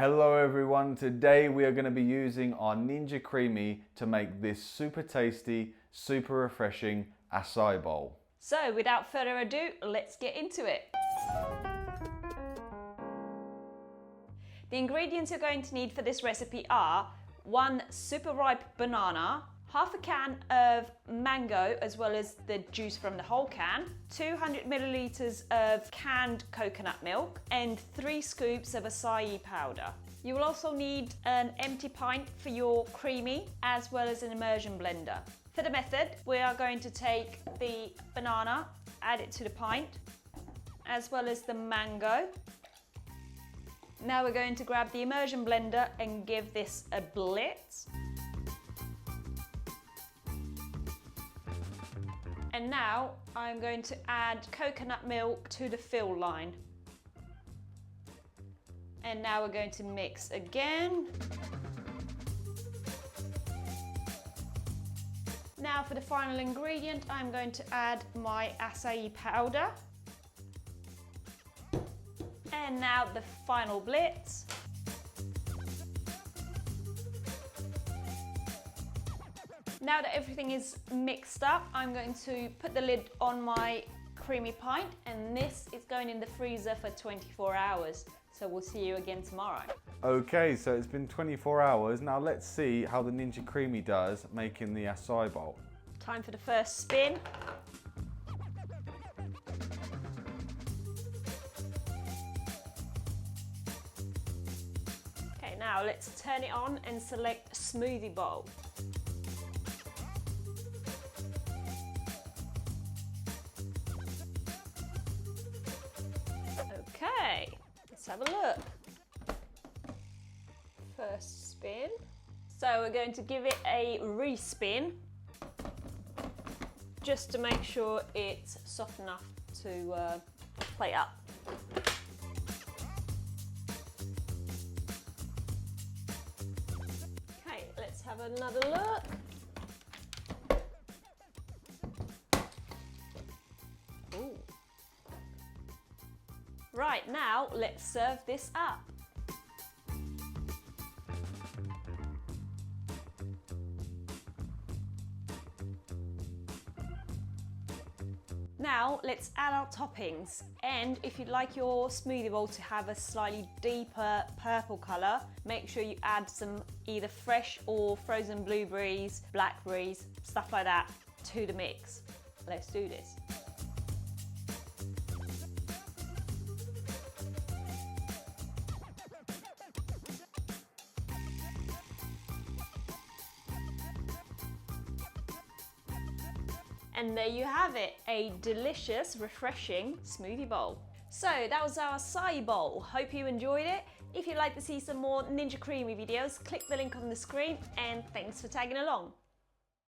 Hello everyone, today we are going to be using our Ninja Creami to make this super tasty, super refreshing acai bowl. So without further ado, let's get into it. The ingredients you're going to need for this recipe are 1 super ripe banana, half a can of mango as well as the juice from the whole can, 200 milliliters of canned coconut milk and 3 scoops of acai powder. You will also need an empty pint for your creamy as well as an immersion blender. For the method, we are going to take the banana, add it to the pint, as well as the mango. Now we're going to grab the immersion blender and give this a blitz. And now I'm going to add coconut milk to the fill line. And now we're going to mix again. Now for the final ingredient, I'm going to add my acai powder. And now the final blitz. Now that everything is mixed up, I'm going to put the lid on my creamy pint, and this is going in the freezer for 24 hours. So we'll see you again tomorrow. Okay, so it's been 24 hours. Now let's see how the Ninja Creami does making the acai bowl. Time for the first spin. Okay, now let's turn it on and select smoothie bowl. Okay, let's have a look. First spin. So we're going to give it a re-spin just to make sure it's soft enough to plate up. Okay, let's have another look. Ooh. Right, now let's serve this up. Now let's add our toppings, and if you'd like your smoothie bowl to have a slightly deeper purple colour, make sure you add some either fresh or frozen blueberries, blackberries, stuff like that to the mix. Let's do this. And there you have it, a delicious, refreshing smoothie bowl. So that was our acai bowl. Hope you enjoyed it. If you'd like to see some more Ninja Creami videos, click the link on the screen, and thanks for tagging along.